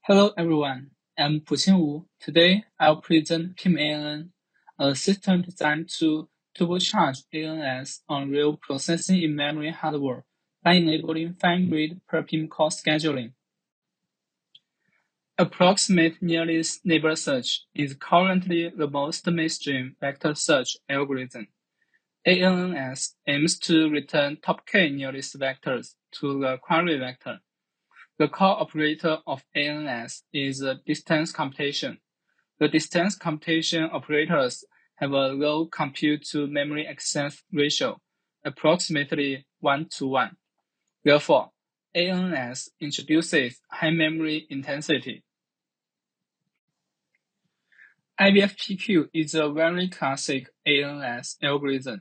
Hello everyone, I'm Puqing. Today I'll present PIM-ANN, a system designed to turbocharge ANNS on real processing in memory hardware by enabling fine-grained Per-PIM-Core scheduling. Approximate Nearest Neighbor Search is currently the most mainstream vector search algorithm. ANNS aims to return top k nearest vectors to the query vector. The core operator of ANNS is distance computation. The distance computation operators have a low compute-to-memory access ratio, approximately 1:1. Therefore, ANNS introduces high memory intensity. IVFPQ is a very classic ANNS algorithm.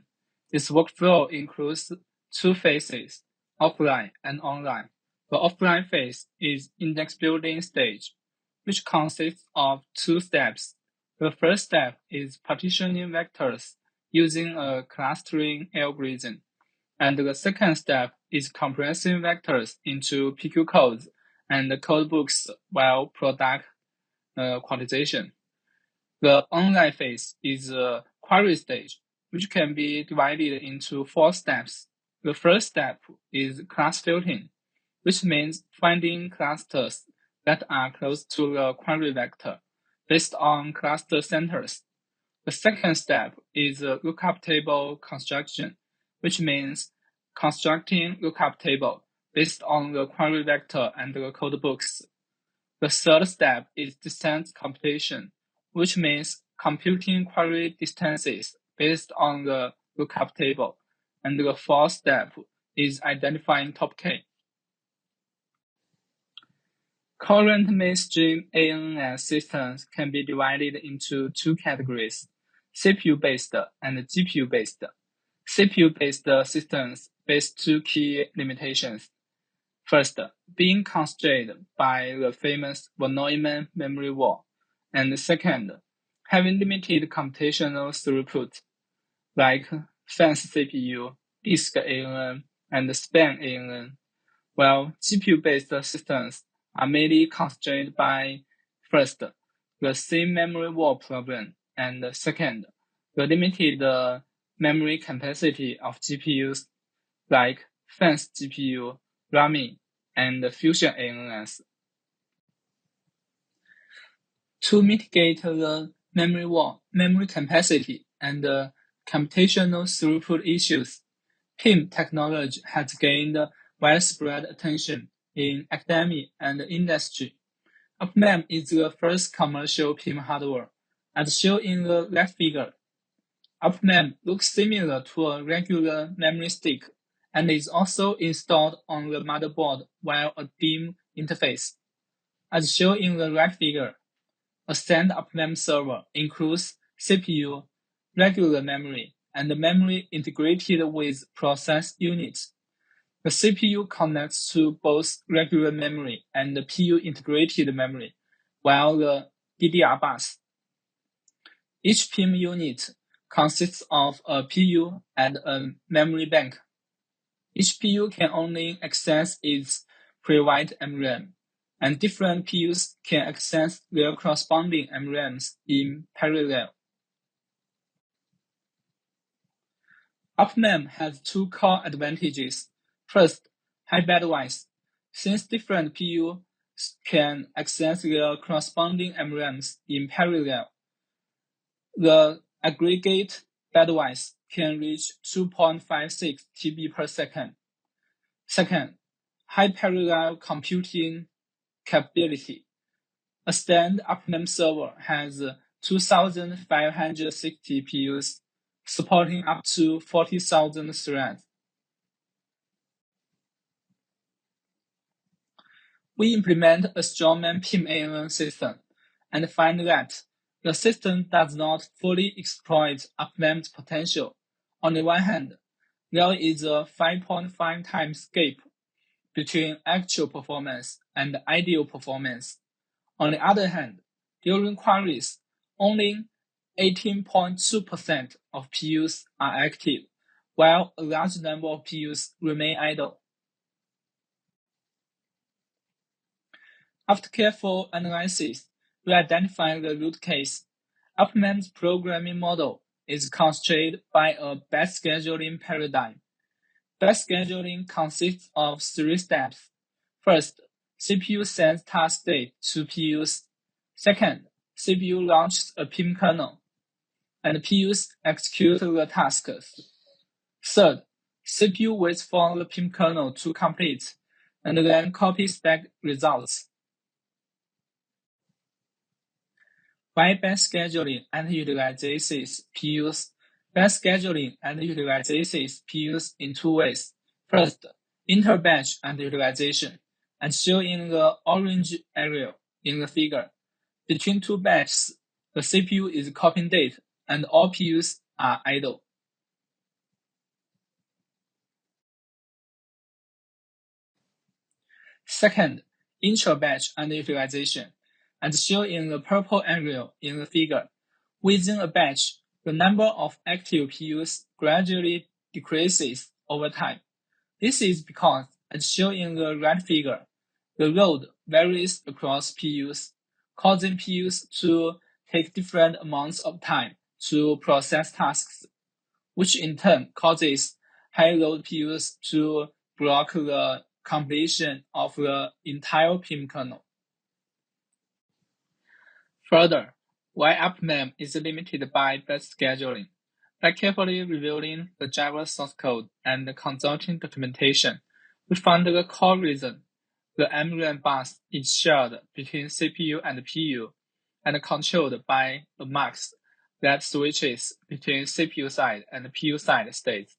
Its workflow includes two phases, offline and online. The offline phase is index building stage, which consists of two steps. The first step is partitioning vectors using a clustering algorithm, and the second step is compressing vectors into PQ codes and codebooks while product quantization. The online phase is a query stage, which can be divided into four steps. The first step is class filtering, which means finding clusters that are close to the query vector based on cluster centers. The second step is lookup table construction, which means constructing lookup table based on the query vector and the codebooks. The third step is distance computation, which means computing query distances based on the lookup table. And the fourth step is identifying top k. Current mainstream ANNS systems can be divided into two categories, CPU-based and GPU-based. CPU-based systems face two key limitations. First, being constrained by the famous von Neumann memory wall, and second, having limited computational throughput, like fast CPU, disk ANN, and span ANN, while GPU-based systems are mainly constrained by, first, the same memory wall problem, and second, the limited memory capacity of GPUs like fast GPU, Renmin, and Fusion ANNS. To mitigate the memory wall, memory capacity, and computational throughput issues, PIM technology has gained widespread attention in academia and industry. UPMEM is the first commercial PIM hardware, as shown in the left figure. UPMEM looks similar to a regular memory stick and is also installed on the motherboard via a DIMM interface. As shown in the right figure, a standard UPMEM server includes CPU, regular memory, and memory integrated with process units. The CPU connects to both regular memory and the PU integrated memory, while the DDR bus. Each PIM unit consists of a PU and a memory bank. Each PU can only access its private MRAM, and different PUs can access their corresponding MRAMs in parallel. UPMEM has two core advantages. First, high bandwidth. Since different PUs can access their corresponding MRAMs in parallel, the aggregate bandwidth can reach 2.56 TB per second. Second, high parallel computing capability. A standard UPMEM server has 2,560 PUs, supporting up to 40,000 threads. We implement a strongman PIM-ANN system and find that the system does not fully exploit UPMEM's potential. On the one hand, there is a 5.5 times gap between actual performance and ideal performance. On the other hand, during queries, only 18.2% of PUs are active, while a large number of PUs remain idle. After careful analysis, we identify the root case. UPMEM's programming model is constrained by a batch scheduling paradigm. Batch scheduling consists of 3 steps. First, CPU sends task state to PUs. Second, CPU launches a PIM kernel, and PUs execute the tasks. Third, CPU waits for the PIM kernel to complete, and then copies back results. Why batch scheduling underutilizes PUs? Batch scheduling underutilizes PUs in 2 ways. First, inter-batch underutilization, as shown in the orange area in the figure. Between 2 batches, the CPU is copying data, and all PUs are idle. Second, intra-batch underutilization, as shown in the purple area in the figure. Within a batch, the number of active PUs gradually decreases over time. This is because, as shown in the right figure, the load varies across PUs, causing PUs to take different amounts of time to process tasks, which in turn causes high-load PUs to block the completion of the entire PIM kernel. Further, why UPMEM is limited by batch scheduling. By carefully reviewing the Java source code and consulting documentation, we found the core reason. The MRAM bus is shared between CPU and PU and controlled by a mux that switches between CPU side and PU side states.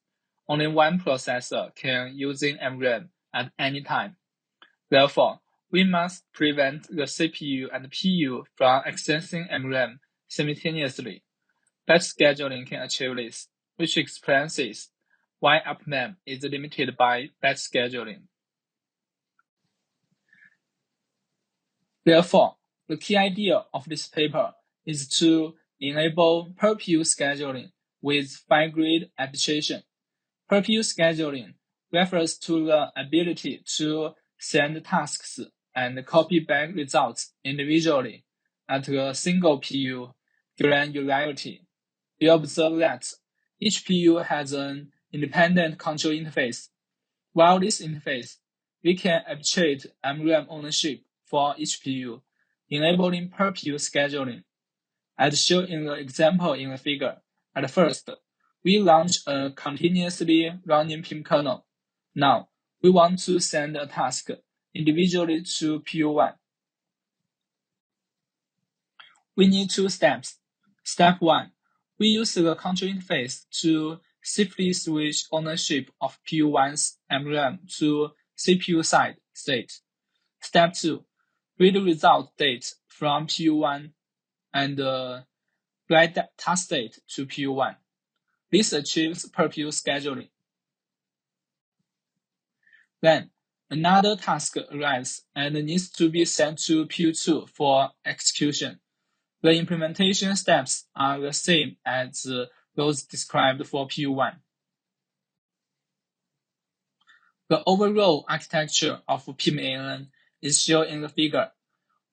Only one processor can use MRAM at any time. Therefore, we must prevent the CPU and PU from accessing MRAM simultaneously. Batch scheduling can achieve this, which explains why UPMEM is limited by batch scheduling. Therefore, the key idea of this paper is to enable per-PU scheduling with fine-grained abstraction. Per-PU scheduling refers to the ability to send tasks and copy back results individually at a single PU granularity. We observe that each PU has an independent control interface. While this interface, we can abstract MRAM ownership for each PU, enabling per-PU scheduling. As shown in the example in the figure, at first, we launch a continuously running PIM kernel. Now, we want to send a task individually to PU1. We need 2 steps. Step 1. We use the control interface to safely switch ownership of PU1's MRAM to CPU side state. Step 2. Read result date from PU1 and write task state to PU1. This achieves per-PU scheduling. Then, another task arrives and needs to be sent to PU2 for execution. The implementation steps are the same as those described for PU1. The overall architecture of PIM-ANN is shown in the figure.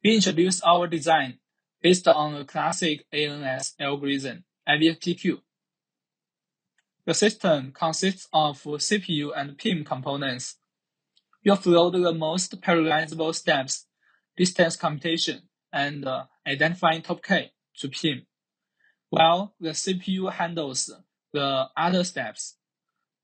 We introduced our design based on a classic ANNS algorithm, IVFPQ. The system consists of CPU and PIM components. We offload the most parallelizable steps, distance computation, and identifying top K to PIM, while the CPU handles the other steps.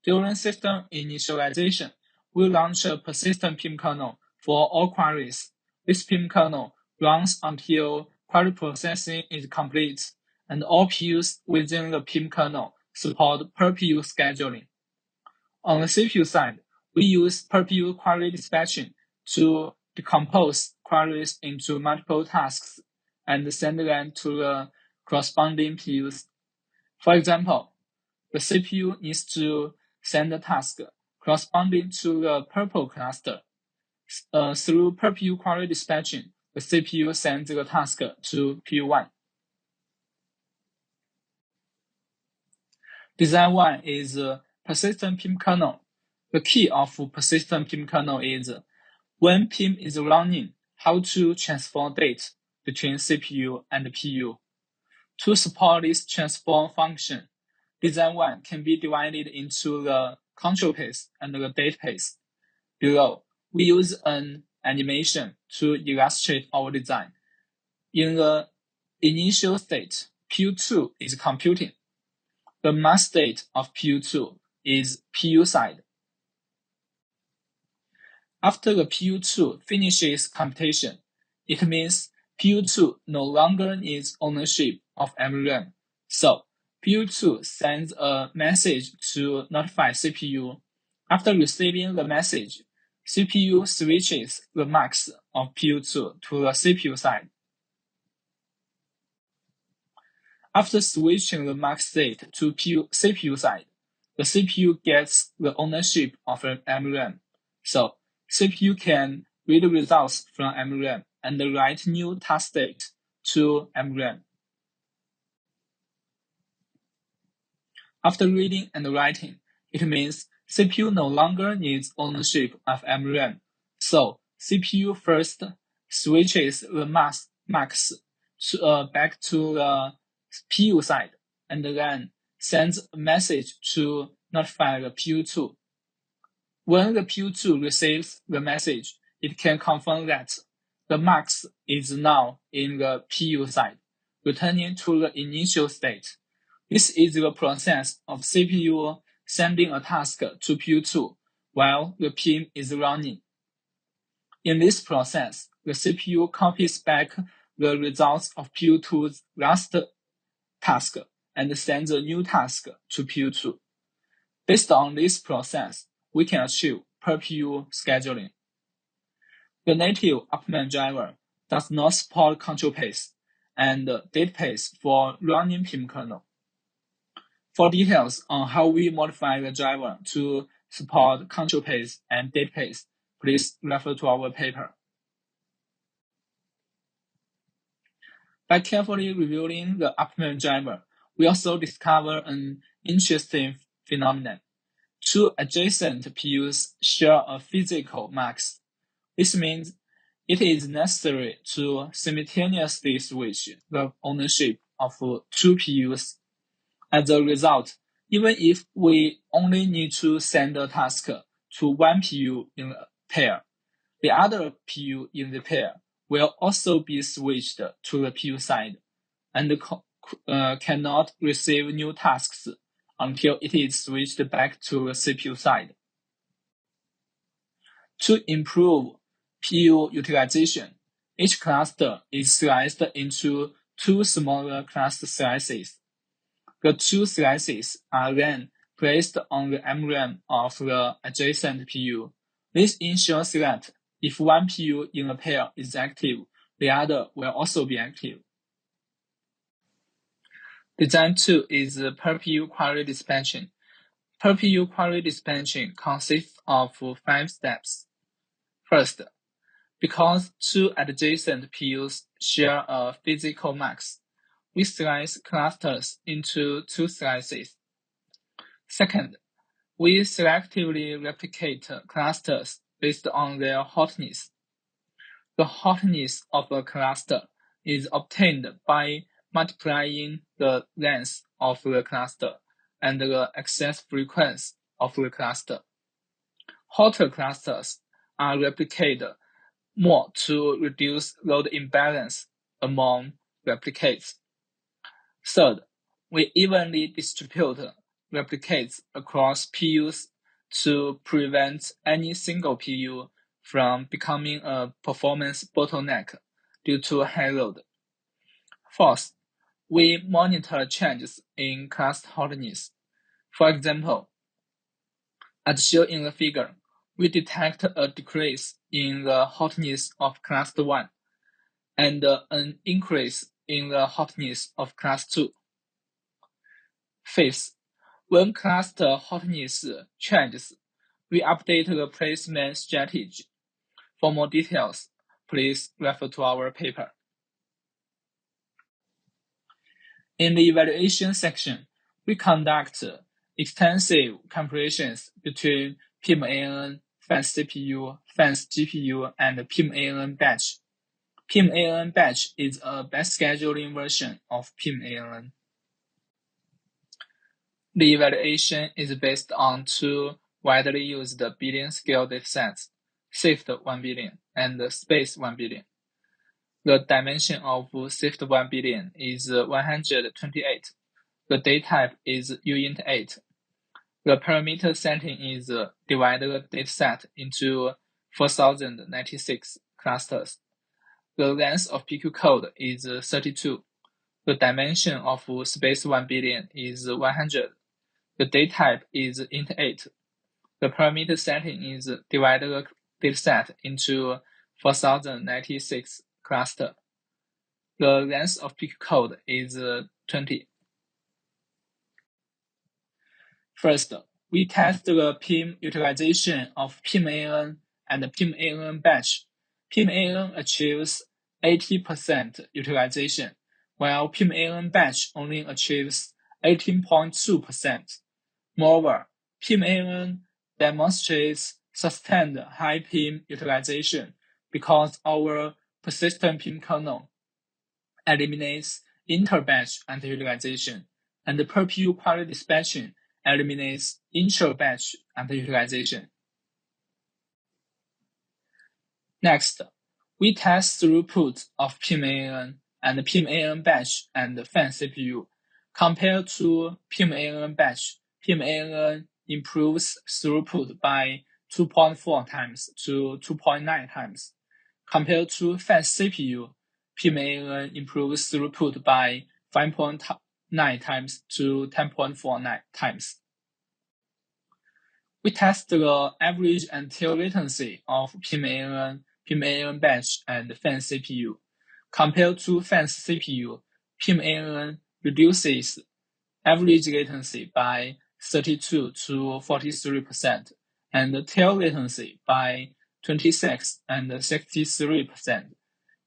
During system initialization, we launch a persistent PIM kernel for all queries. This PIM kernel runs until query processing is complete, and all PUs within the PIM kernel support per-PU scheduling. On the CPU side, we use per-PU query dispatching to decompose queries into multiple tasks and send them to the corresponding PUs. For example, the CPU needs to send a task corresponding to the purple cluster. Through per-PU query dispatching, the CPU sends the task to PU1. Design 1 is persistent PIM kernel. The key of persistent PIM kernel is when PIM is running, how to transfer data between CPU and PU. To support this transform function, design 1 can be divided into the control path and the date path. Below, we use an animation to illustrate our design. In the initial state, PU2 is computing. The mass state of PU2 is PU side. After the PU2 finishes computation, it means PU2 no longer needs ownership of MRAM. So, PU2 sends a message to notify CPU. After receiving the message, CPU switches the max of PU2 to the CPU side. After switching the max state to CPU side, the CPU gets the ownership of MRAM. So, CPU can read the results from MRAM and write new task state to MRAM. After reading and writing, it means CPU no longer needs ownership of MRAM. So, CPU first switches the max back to the PU side and then sends a message to notify the PU2. When the PU2 receives the message, it can confirm that the max is now in the PU side, returning to the initial state. This is the process of CPU sending a task to PU2 while the PIM is running. In this process, the CPU copies back the results of PU2's last task and sends a new task to PU2. Based on this process, we can achieve per-PU scheduling. The native UPMEM driver does not support control path and date path for running PIM kernel. For details on how we modify the driver to support control path and date path, please refer to our paper. By carefully reviewing the UPMEM driver, we also discover an interesting phenomenon. Two adjacent PUs share a physical max. This means it is necessary to simultaneously switch the ownership of two PUs. As a result, even if we only need to send a task to one PU in a pair, the other PU in the pair will also be switched to the PU side and cannot receive new tasks until it is switched back to the CPU side. To improve PU utilization, each cluster is sliced into two smaller cluster slices. The two slices are then placed on the MRAM of the adjacent PU. This ensures that if one PU in a pair is active, the other will also be active. Design 2 is per-PU query dispatching. Per-PU query dispatching consists of 5 steps. First, because two adjacent PUs share a physical max, we slice clusters into two slices. Second, we selectively replicate clusters based on their hotness. The hotness of a cluster is obtained by multiplying the length of the cluster and the access frequency of the cluster. Hotter clusters are replicated more to reduce load imbalance among replicates. Third, we evenly distribute replicates across PUs to prevent any single PU from becoming a performance bottleneck due to high load. Fourth, we monitor changes in cluster hotness. For example, as shown in the figure, we detect a decrease in the hotness of cluster 1 and an increase in the hotness of cluster 2. Fifth, when cluster hotness changes, we update the placement strategy. For more details, please refer to our paper. In the evaluation section, we conduct extensive comparisons between PIM-ANN, fast CPU, fast GPU, and PIM-ANN batch PIM-ANN batch is a batch scheduling version of PIM-ANN. The evaluation is based on two widely used billion-scale datasets, SIFT 1 billion and SPACE 1 billion. The dimension of SIFT 1 billion is 128. The data type is uint8. The parameter setting is divide the dataset into 4096 clusters. The length of PQ code is 32. The dimension of SPACE 1 billion is 100. The data type is int8. The parameter setting is divide the dataset into 4096 clusters. The length of PQ code is 20. First, we test the PIM utilization of PIM-ANN and PIM-ANN batch. PIM-ANN achieves 80% utilization, while PIM-ANN batch only achieves 18.2%. Moreover, PIM-ANN demonstrates sustained high PIM utilization because our persistent PIM kernel eliminates inter-batch underutilization, and the per-PU query dispatching eliminates intra-batch underutilization. Next, we test throughput of PIM-ANN and PIM-ANN batch and fan CPU. Compared to PIM-ANN batch, PIM-ANN improves throughput by 2.4 times to 2.9 times. Compared to fan CPU, PIM-ANN improves throughput by 5.9 times to 10.49 times. We test the average and tail latency of PIM-ANN, PIM-ANN batch, and fan CPU. Compared to fan CPU, PIM-ANN reduces average latency by 32 to 43%, and tail latency by 26 and 63%.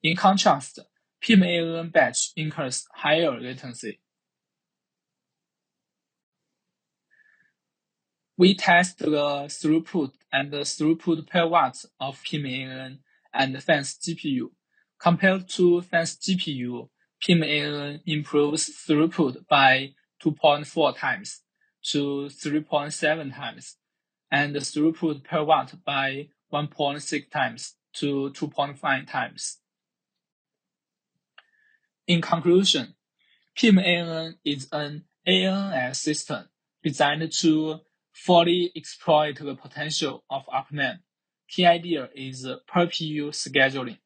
In contrast, PIM-ANN batch incurs higher latency. We test the throughput and the throughput per watt of PIM-ANN and FANS GPU. Compared to FANS GPU, PIM-ANN improves throughput by 2.4 times to 3.7 times, and the throughput per watt by 1.6 times to 2.5 times. In conclusion, PIM-ANN is an ANNS system designed to fully exploit the potential of UPMEM. Key idea is per-PU scheduling,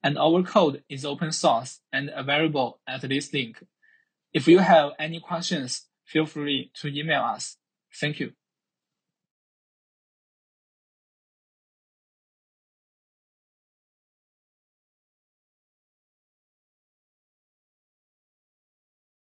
and our code is open source and available at this link. If you have any questions, feel free to email us. Thank you.